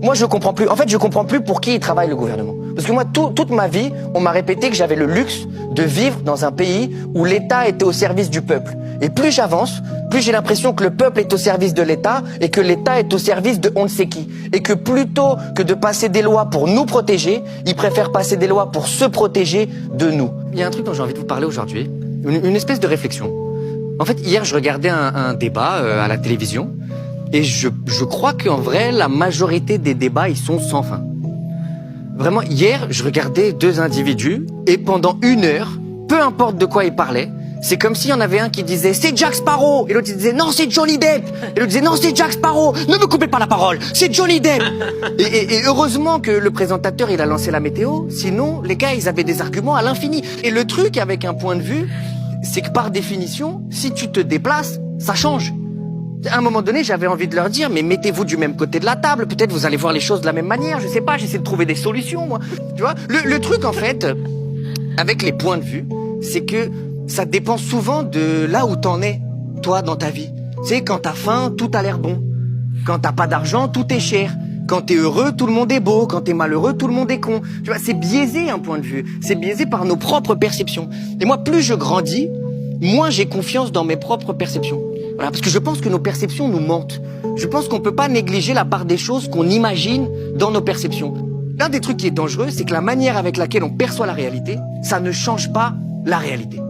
Moi, je comprends plus. En fait, je comprends plus pour qui il travaille le gouvernement. Parce que moi, toute ma vie, on m'a répété que j'avais le luxe de vivre dans un pays où l'État était au service du peuple. Et plus j'avance, plus j'ai l'impression que le peuple est au service de l'État et que l'État est au service de on ne sait qui. Et que plutôt que de passer des lois pour nous protéger, ils préfèrent passer des lois pour se protéger de nous. Il y a un truc dont j'ai envie de vous parler aujourd'hui, une espèce de réflexion. En fait, hier, je regardais un débat à la télévision. Et je crois qu'en vrai, la majorité des débats, ils sont sans fin. Vraiment, hier, je regardais deux individus, et pendant 1 heure, peu importe de quoi ils parlaient, c'est comme s'il y en avait un qui disait « c'est Jack Sparrow !» et l'autre il disait « non, c'est Johnny Depp !» et l'autre disait « non, c'est Jack Sparrow !» Ne me coupez pas la parole, c'est Johnny Depp. Et heureusement que le présentateur, il a lancé la météo, sinon, les gars, ils avaient des arguments à l'infini. Et le truc avec un point de vue, c'est que par définition, si tu te déplaces, ça change. À un moment donné, j'avais envie de leur dire, mais mettez-vous du même côté de la table, peut-être vous allez voir les choses de la même manière, je sais pas, j'essaie de trouver des solutions, moi. Tu vois, le truc, en fait, avec les points de vue, c'est que ça dépend souvent de là où t'en es, toi, dans ta vie. Tu sais, quand t'as faim, tout a l'air bon. Quand t'as pas d'argent, tout est cher. Quand t'es heureux, tout le monde est beau. Quand t'es malheureux, tout le monde est con. Tu vois, c'est biaisé, un point de vue. C'est biaisé par nos propres perceptions. Et moi, plus je grandis, moins j'ai confiance dans mes propres perceptions. Voilà, parce que je pense que nos perceptions nous mentent. Je pense qu'on peut pas négliger la part des choses qu'on imagine dans nos perceptions. L'un des trucs qui est dangereux, c'est que la manière avec laquelle on perçoit la réalité, ça ne change pas la réalité.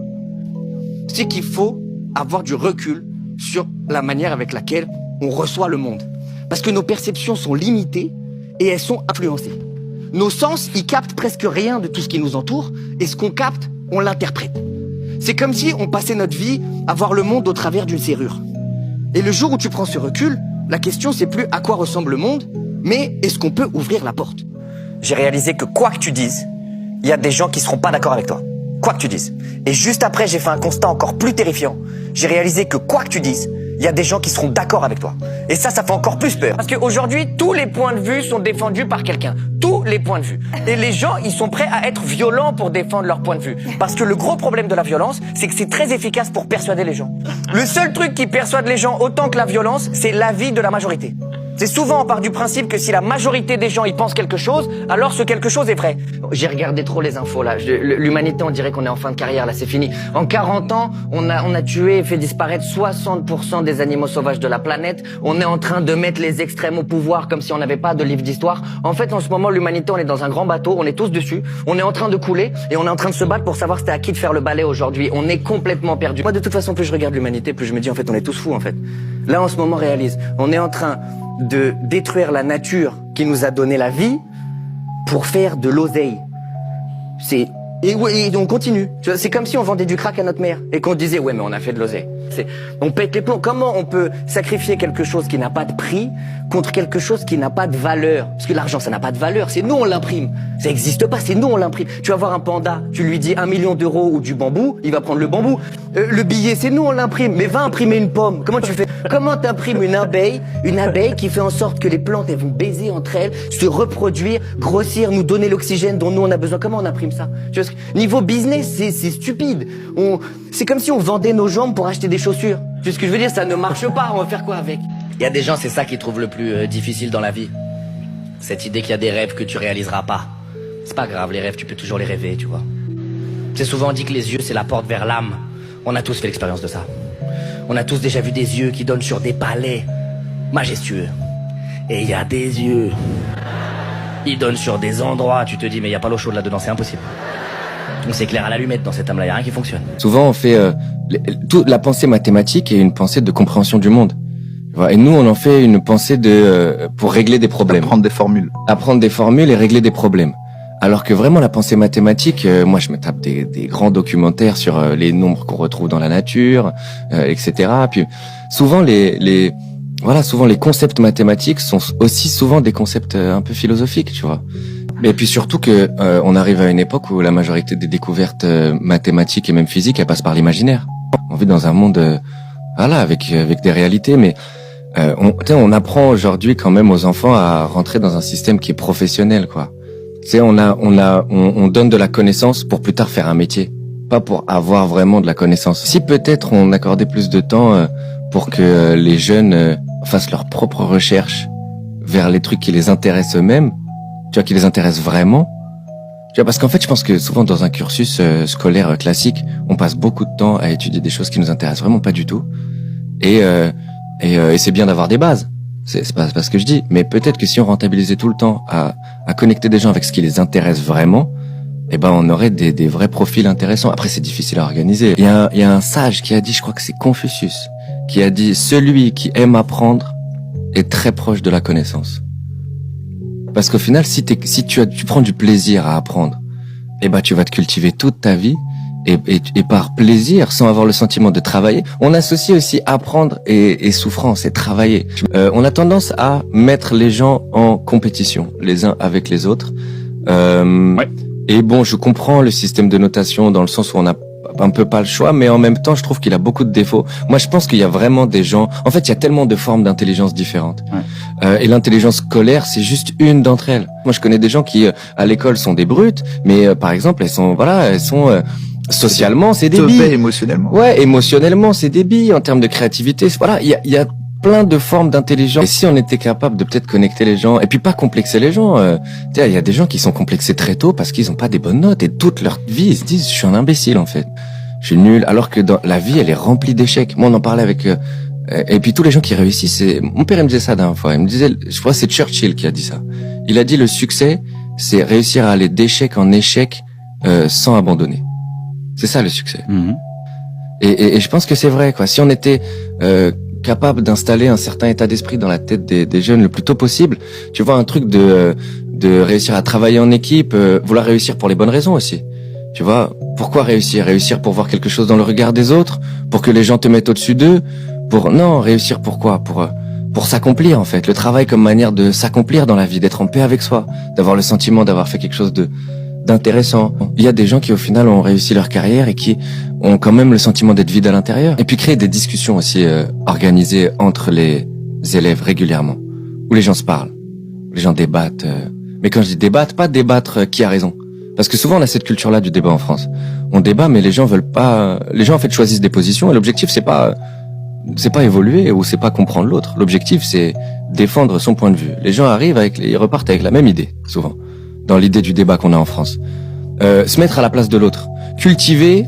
C'est qu'il faut avoir du recul sur la manière avec laquelle on reçoit le monde. Parce que nos perceptions sont limitées et elles sont influencées. Nos sens, ils captent presque rien de tout ce qui nous entoure, et ce qu'on capte, on l'interprète. C'est comme si on passait notre vie à voir le monde au travers d'une serrure. Et le jour où tu prends ce recul, la question c'est plus à quoi ressemble le monde, mais est-ce qu'on peut ouvrir la porte? J'ai réalisé que quoi que tu dises, il y a des gens qui seront pas d'accord avec toi. Quoi que tu dises. Et juste après, j'ai fait un constat encore plus terrifiant. J'ai réalisé que quoi que tu dises, il y a des gens qui seront d'accord avec toi. Et ça fait encore plus peur. Parce qu'aujourd'hui, tous les points de vue sont défendus par quelqu'un. Tous les points de vue. Et les gens, ils sont prêts à être violents pour défendre leur point de vue. Parce que le gros problème de la violence, c'est que c'est très efficace pour persuader les gens. Le seul truc qui persuade les gens autant que la violence, c'est l'avis de la majorité. C'est souvent on part du principe que si la majorité des gens y pensent quelque chose, alors ce quelque chose est vrai. J'ai regardé trop les infos là. L'humanité, on dirait qu'on est en fin de carrière là, c'est fini. En 40 ans, on a tué et fait disparaître 60% des animaux sauvages de la planète. On est en train de mettre les extrêmes au pouvoir comme si on n'avait pas de livre d'histoire. En fait, en ce moment, l'humanité, on est dans un grand bateau, on est tous dessus, on est en train de couler et on est en train de se battre pour savoir c'était à qui de faire le balai aujourd'hui. On est complètement perdu. Moi, de toute façon, plus je regarde l'humanité, plus je me dis en fait, on est tous fous en fait. Là, en ce moment, réalise, on est en train de détruire la nature qui nous a donné la vie pour faire de l'oseille. Et on continue. C'est comme si on vendait du crack à notre mère et qu'on disait ouais mais on a fait de l'oseille. On pète les plombs. Comment on peut sacrifier quelque chose qui n'a pas de prix contre quelque chose qui n'a pas de valeur? Parce que l'argent ça n'a pas de valeur, c'est nous on l'imprime. Ça n'existe pas, c'est nous on l'imprime. Tu vas voir un panda, tu lui dis 1 million d'euros ou du bambou, il va prendre le bambou. Le billet c'est nous on l'imprime, mais va imprimer une pomme. Comment tu fais? Comment t'imprimes une abeille qui fait en sorte que les plantes elles vont baiser entre elles, se reproduire, grossir, nous donner l'oxygène dont nous on a besoin? Comment on imprime ça? Niveau business, c'est stupide. C'est comme si on vendait nos jambes pour acheter des chaussures. Tu sais ce que je veux dire? Ça ne marche pas, on va faire quoi avec? Il y a des gens, c'est ça qu'ils trouvent le plus difficile dans la vie. Cette idée qu'il y a des rêves que tu réaliseras pas. C'est pas grave, les rêves, tu peux toujours les rêver, tu vois. C'est souvent dit que les yeux, c'est la porte vers l'âme. On a tous fait l'expérience de ça. On a tous déjà vu des yeux qui donnent sur des palais majestueux. Et il y a des yeux. Ils donnent sur des endroits, tu te dis, mais il n'y a pas l'eau chaude là-dedans, c'est impossible. On s'éclaire à l'allumette dans cette âme-là, il n'y a rien qui fonctionne. Souvent, on fait toute la pensée mathématique est une pensée de compréhension du monde. Et nous, on en fait une pensée pour régler des problèmes. Apprendre des formules. Apprendre des formules et régler des problèmes. Alors que vraiment, la pensée mathématique, moi, je me tape des grands documentaires sur les nombres qu'on retrouve dans la nature, etc. Puis souvent, souvent les concepts mathématiques sont aussi souvent des concepts un peu philosophiques, tu vois. Et puis surtout que on arrive à une époque où la majorité des découvertes mathématiques et même physiques, elles passent par l'imaginaire. On vit dans un monde, avec des réalités, mais on apprend aujourd'hui quand même aux enfants à rentrer dans un système qui est professionnel, quoi. Tu sais, on donne de la connaissance pour plus tard faire un métier, pas pour avoir vraiment de la connaissance. Si peut-être on accordait plus de temps pour que les jeunes fassent leurs propres recherches, vers les trucs qui les intéressent eux-mêmes, tu vois, qui les intéressent vraiment. Tu vois, parce qu'en fait, je pense que souvent dans un cursus scolaire classique, on passe beaucoup de temps à étudier des choses qui nous intéressent vraiment pas du tout. Et c'est bien d'avoir des bases. C'est pas ce que je dis, mais peut-être que si on rentabilisait tout le temps à connecter des gens avec ce qui les intéresse vraiment, eh ben on aurait des vrais profils intéressants. Après, c'est difficile à organiser. Il y a un sage qui a dit, je crois que c'est Confucius, qui a dit: celui qui aime apprendre est très proche de la connaissance. Parce qu'au final, si tu prends du plaisir à apprendre, eh ben tu vas te cultiver toute ta vie et par plaisir, sans avoir le sentiment de travailler. On associe aussi apprendre et souffrance et travailler. On a tendance à mettre les gens en compétition, les uns avec les autres. Ouais. Et bon, je comprends le système de notation dans le sens où on a un peu pas le choix, mais en même temps, je trouve qu'il a beaucoup de défauts. Moi, je pense qu'il y a vraiment des gens... En fait, il y a tellement de formes d'intelligence différentes. Ouais. Et l'intelligence scolaire, c'est juste une d'entre elles. Moi, je connais des gens qui, à l'école, sont des brutes, mais par exemple, elles sont socialement, c'est des billes. Émotionnellement. Ouais, émotionnellement, c'est des billes. En termes de créativité, voilà, il y a plein de formes d'intelligence. Et si on était capable de peut-être connecter les gens, et puis pas complexer les gens, tu sais, il y a des gens qui sont complexés très tôt parce qu'ils ont pas des bonnes notes, et toute leur vie, ils se disent, je suis un imbécile, en fait. Je suis nul, alors que dans la vie, elle est remplie d'échecs. Moi, on en parlait avec, et puis tous les gens qui réussissent, mon père, il me disait ça d'un fois. Il me disait, je crois que c'est Churchill qui a dit ça. Il a dit, le succès, c'est réussir à aller d'échec en échec, sans abandonner. C'est ça, le succès. Mmh. Et je pense que c'est vrai, quoi. Si on était, capable d'installer un certain état d'esprit dans la tête des jeunes le plus tôt possible. Tu vois, un truc de réussir à travailler en équipe, vouloir réussir pour les bonnes raisons aussi. Tu vois, pourquoi réussir? Réussir pour voir quelque chose dans le regard des autres, pour que les gens te mettent au-dessus d'eux, non, réussir pourquoi? Pour s'accomplir, en fait. Le travail comme manière de s'accomplir dans la vie, d'être en paix avec soi, d'avoir le sentiment d'avoir fait quelque chose d'intéressant. Il y a des gens qui au final ont réussi leur carrière et qui ont quand même le sentiment d'être vides à l'intérieur. Et puis créer des discussions aussi organisées entre les élèves régulièrement, où les gens se parlent, où les gens débattent. Mais quand je dis débattre, pas débattre qui a raison. Parce que souvent on a cette culture-là du débat en France. On débat, mais les gens veulent pas. Les gens en fait choisissent des positions et l'objectif c'est pas évoluer ou c'est pas comprendre l'autre. L'objectif c'est défendre son point de vue. Les gens arrivent ils repartent avec la même idée souvent. Dans l'idée du débat qu'on a en France. Se mettre à la place de l'autre. Cultiver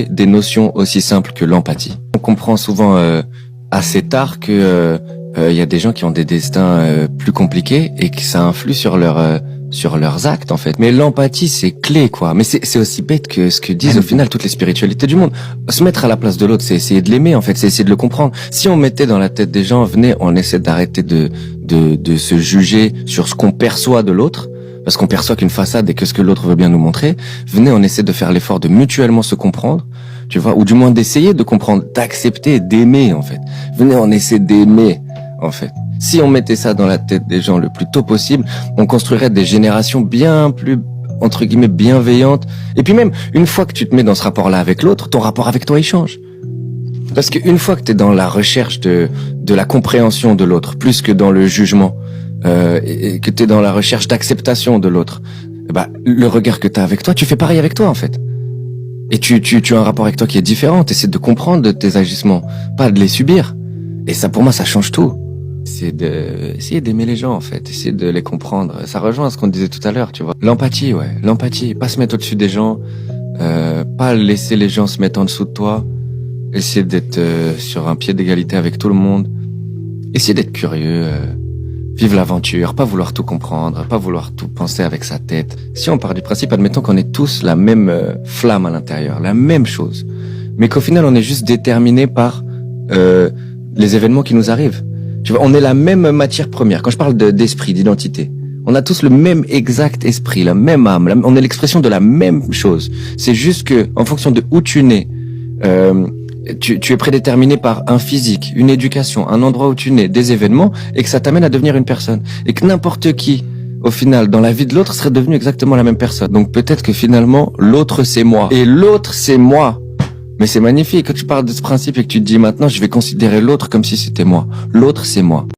des notions aussi simples que l'empathie. On comprend souvent assez tard que il y a des gens qui ont des destins plus compliqués et que ça influe sur leurs actes en fait. Mais l'empathie c'est clé quoi. Mais c'est aussi bête que ce que disent au final toutes les spiritualités du monde. Se mettre à la place de l'autre, c'est essayer de l'aimer en fait, c'est essayer de le comprendre. Si on mettait dans la tête des gens, venez, on essaie d'arrêter de se juger sur ce qu'on perçoit de l'autre. Parce qu'on perçoit qu'une façade et que ce que l'autre veut bien nous montrer. Venez, on essaie de faire l'effort de mutuellement se comprendre, tu vois, ou du moins d'essayer de comprendre, d'accepter, d'aimer, en fait. Venez, on essaie d'aimer, en fait. Si on mettait ça dans la tête des gens le plus tôt possible, on construirait des générations bien plus, entre guillemets, bienveillantes. Et puis même, une fois que tu te mets dans ce rapport-là avec l'autre, ton rapport avec toi, il change. Parce qu'une fois que t'es dans la recherche de la compréhension de l'autre, plus que dans le jugement, et que t'es dans la recherche d'acceptation de l'autre, bah le regard que t'as avec toi, tu fais pareil avec toi en fait. Et tu as un rapport avec toi qui est différent. T'essaies de comprendre de tes agissements, pas de les subir. Et ça, pour moi, ça change tout. C'est essayer d'aimer les gens en fait, essayer de les comprendre. Ça rejoint ce qu'on disait tout à l'heure, tu vois. L'empathie, ouais, l'empathie. Pas se mettre au-dessus des gens, pas laisser les gens se mettre en dessous de toi. Essayer d'être sur un pied d'égalité avec tout le monde. Essayer d'être curieux. Vivre l'aventure, pas vouloir tout comprendre, pas vouloir tout penser avec sa tête. Si on part du principe, admettons qu'on ait tous la même flamme à l'intérieur, la même chose, mais qu'au final on est juste déterminé par les événements qui nous arrivent. Tu vois, on est la même matière première. Quand je parle d'esprit, d'identité, on a tous le même exact esprit, la même âme, on est l'expression de la même chose. C'est juste que, en fonction de où tu nais, tu es prédéterminé par un physique, une éducation, un endroit où tu nais, des événements, et que ça t'amène à devenir une personne. Et que n'importe qui, au final, dans la vie de l'autre, serait devenu exactement la même personne. Donc peut-être que finalement, l'autre c'est moi. Et l'autre c'est moi. Mais c'est magnifique, quand tu parles de ce principe et que tu te dis maintenant, je vais considérer l'autre comme si c'était moi. L'autre c'est moi.